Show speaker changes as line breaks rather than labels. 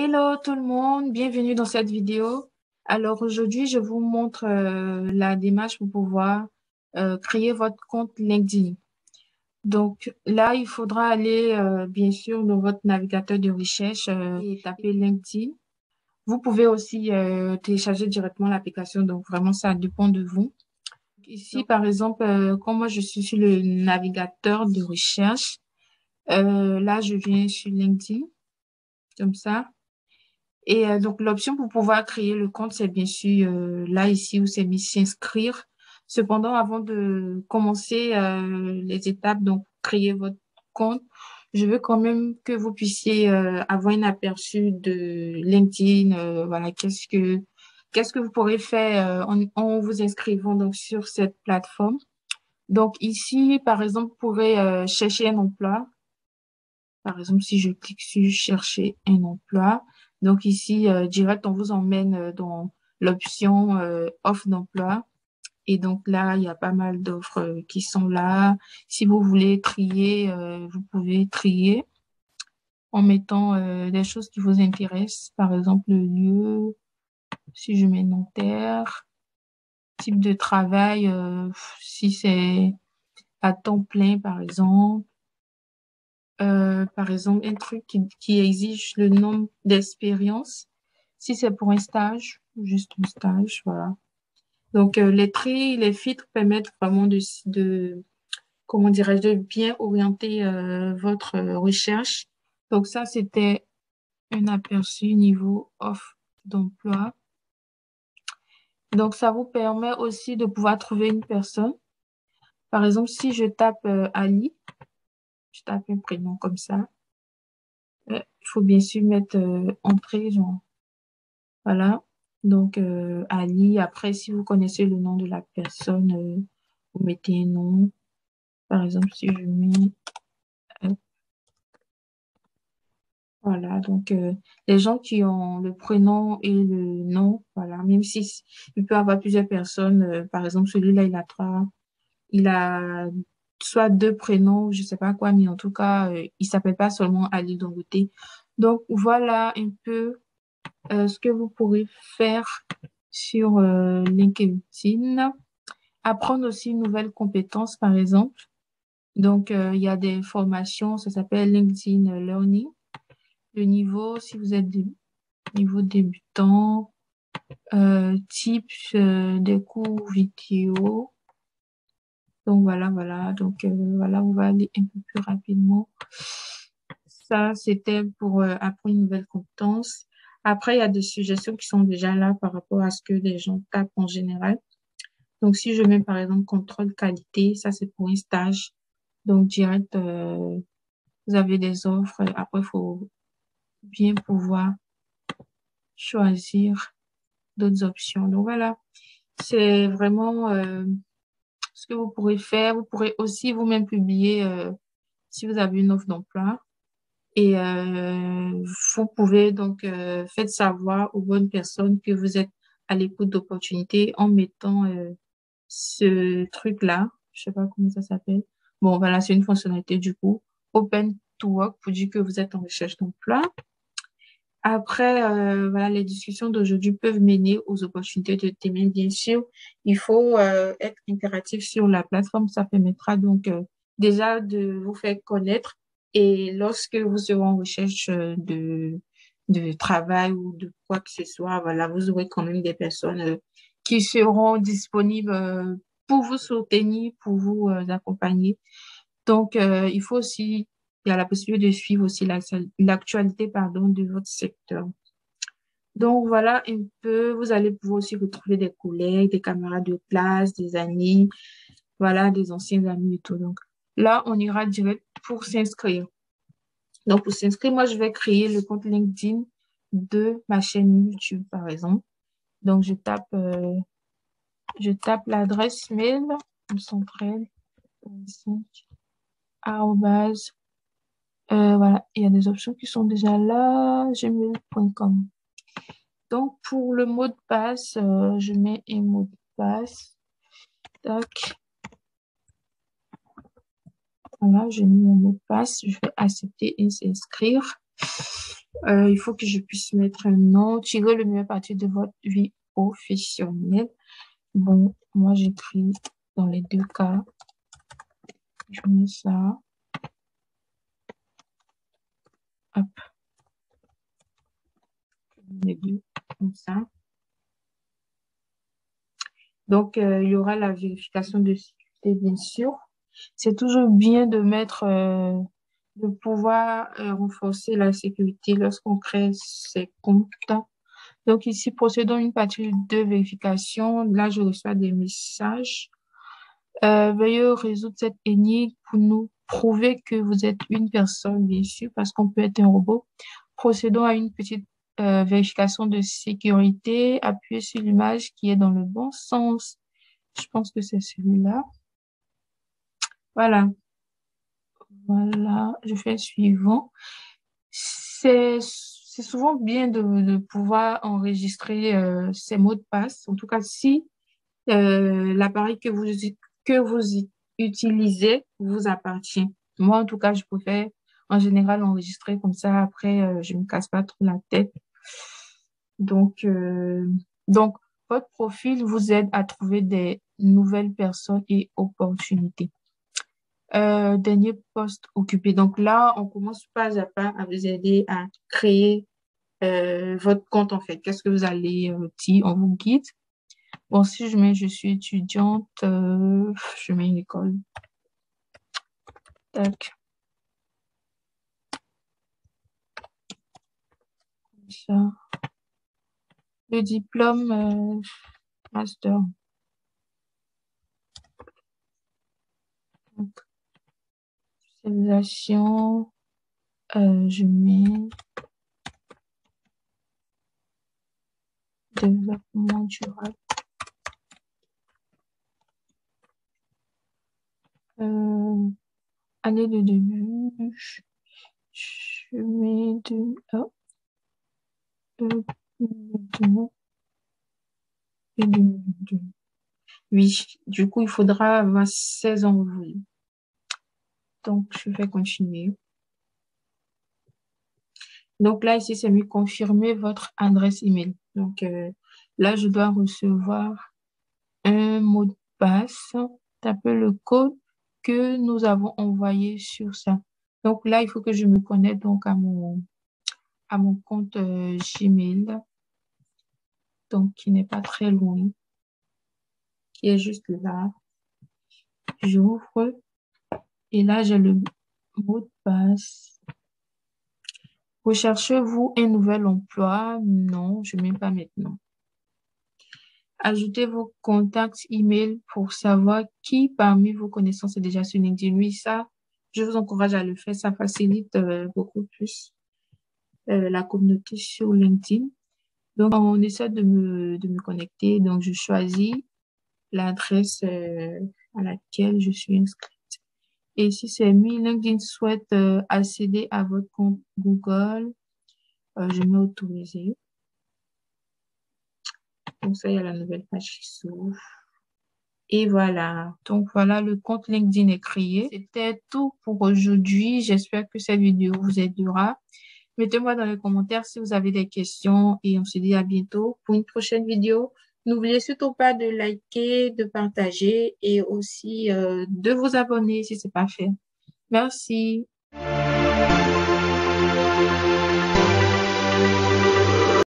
Hello tout le monde, bienvenue dans cette vidéo. Alors aujourd'hui, je vous montre la démarche pour pouvoir créer votre compte LinkedIn. Donc là, il faudra aller bien sûr dans votre navigateur de recherche et taper LinkedIn. Vous pouvez aussi télécharger directement l'application, donc vraiment ça dépend de vous. Ici, par exemple, comme moi je suis sur le navigateur de recherche, là je viens sur LinkedIn, comme ça. Et donc, l'option pour pouvoir créer le compte, c'est bien sûr là, ici, où c'est mis s'inscrire. Cependant, avant de commencer les étapes, donc créer votre compte, je veux quand même que vous puissiez avoir un aperçu de LinkedIn. Voilà, qu'est-ce que vous pourrez faire en vous inscrivant donc sur cette plateforme. Donc, ici, par exemple, vous pourrez chercher un emploi. Par exemple, si je clique sur chercher un emploi, donc ici, direct, on vous emmène dans l'option offre d'emploi. Et donc là, il y a pas mal d'offres qui sont là. Si vous voulez trier, vous pouvez trier en mettant des choses qui vous intéressent. Par exemple, le lieu, si je mets Nanterre, type de travail, si c'est à temps plein, par exemple. Par exemple, un truc qui exige le nombre d'expériences. Si c'est pour un stage, juste un stage, voilà. Donc, les tri, les filtres permettent vraiment comment dirais-je, de bien orienter votre recherche. Donc, ça, c'était un aperçu niveau offre d'emploi. Donc, ça vous permet aussi de pouvoir trouver une personne. Par exemple, si je tape Ali, je tape un prénom comme ça. Il faut bien sûr mettre entrée, genre. Voilà. Donc, Ali, après, si vous connaissez le nom de la personne, vous mettez un nom. Par exemple, si je mets... euh, voilà. Donc, les gens qui ont le prénom et le nom, voilà. Même si il peut y avoir plusieurs personnes. Par exemple, celui-là, il a soit deux prénoms, je sais pas quoi, mais en tout cas, il s'appelle pas seulement Ali Dangote. Donc, voilà un peu ce que vous pourrez faire sur LinkedIn. Apprendre aussi une nouvelle compétence, par exemple. Donc, il y a des formations, ça s'appelle LinkedIn Learning. Le niveau, si vous êtes niveau débutant, type des cours vidéo. Donc, voilà. Donc, voilà, on va aller un peu plus rapidement. Ça, c'était pour apprendre une nouvelle compétence. Après, il y a des suggestions qui sont déjà là par rapport à ce que les gens tapent en général. Donc, si je mets par exemple contrôle qualité, ça c'est pour un stage. Donc, direct, vous avez des offres. Après, il faut bien pouvoir choisir d'autres options. Donc, voilà, c'est vraiment ce que vous pourrez faire. Vous pourrez aussi vous-même publier si vous avez une offre d'emploi. Et vous pouvez donc faire savoir aux bonnes personnes que vous êtes à l'écoute d'opportunités en mettant ce truc-là. Je sais pas comment ça s'appelle. Bon, voilà, c'est une fonctionnalité du coup. Open to work pour dire que vous êtes en recherche d'emploi. Après, voilà, les discussions d'aujourd'hui peuvent mener aux opportunités de demain. Bien sûr, il faut être interactif sur la plateforme. Ça permettra donc déjà de vous faire connaître. Et lorsque vous serez en recherche de travail ou de quoi que ce soit, voilà, vous aurez quand même des personnes qui seront disponibles pour vous soutenir, pour vous accompagner. Donc, il faut aussi, il y a la possibilité de suivre aussi l'actualité, pardon, de votre secteur. Donc, voilà un peu, vous allez pouvoir aussi retrouver des collègues, des camarades de classe, des amis, voilà, des anciens amis et tout. Donc, là, on ira direct pour s'inscrire. Donc, pour s'inscrire, moi, je vais créer le compte LinkedIn de ma chaîne YouTube, par exemple. Donc, je tape l'adresse mail, concentrel, arrobase. Voilà, il y a des options qui sont déjà là, gmail.com. Donc, pour le mot de passe, je mets un mot de passe. Tac. Voilà, j'ai mis mon mot de passe. Je vais accepter et s'inscrire. Il faut que je puisse mettre un nom, tirer le meilleur parti de votre vie professionnelle. Bon, moi, j'écris dans les deux cas. Je mets ça. Hop. Les deux, comme ça. Donc, il y aura la vérification de sécurité, bien sûr. C'est toujours bien de mettre, de pouvoir renforcer la sécurité lorsqu'on crée ses comptes. Donc, ici, procédons à une partie de vérification. Là, je reçois des messages. Veuillez résoudre cette énigme pour nous prouver que vous êtes une personne, bien sûr, parce qu'on peut être un robot. Procédons à une petite vérification de sécurité. Appuyez sur l'image qui est dans le bon sens. Je pense que c'est celui-là. Voilà. Voilà. Je fais suivant. C'est souvent bien de pouvoir enregistrer ces mots de passe. En tout cas, si l'appareil que vous utilisez vous appartient. Moi, en tout cas, je préfère en général enregistrer comme ça. Après, je me casse pas trop la tête. Donc, donc, votre profil vous aide à trouver des nouvelles personnes et opportunités. Dernier poste occupé. Donc là, on commence pas à pas à vous aider à créer votre compte en fait. Qu'est-ce que vous allez dire? On vous guide. Bon, si je mets je suis étudiante, je mets une école. Tac. Comme ça. Le diplôme master. Donc, spécialisation, je mets développement durable. Année de début, je mets de, oh, de, et 2022. Oui, du coup, il faudra avoir 16 ans. Oui. Donc, je vais continuer. Donc là, ici, c'est mieux confirmer votre adresse email. Donc là, je dois recevoir un mot de passe. Tapez le code que nous avons envoyé sur ça. Donc là, il faut que je me connecte donc à mon compte Gmail. Donc, qui n'est pas très loin. Qui est juste là. J'ouvre. Et là, j'ai le mot de passe. Recherchez-vous un nouvel emploi? Non, je ne mets pas maintenant. Ajoutez vos contacts email pour savoir qui parmi vos connaissances est déjà sur LinkedIn. Oui, ça, je vous encourage à le faire. Ça facilite beaucoup plus la communauté sur LinkedIn. Donc, on essaie de me connecter. Donc, je choisis l'adresse à laquelle je suis inscrite. Et si c'est mis, LinkedIn souhaite accéder à votre compte Google. Je mets autoriser. Donc ça, il y a la nouvelle page qui s'ouvre. Et voilà. Donc voilà, le compte LinkedIn est créé. C'était tout pour aujourd'hui. J'espère que cette vidéo vous aidera. Mettez-moi dans les commentaires si vous avez des questions et on se dit à bientôt pour une prochaine vidéo. N'oubliez surtout pas de liker, de partager et aussi de vous abonner si ce n'est pas fait. Merci.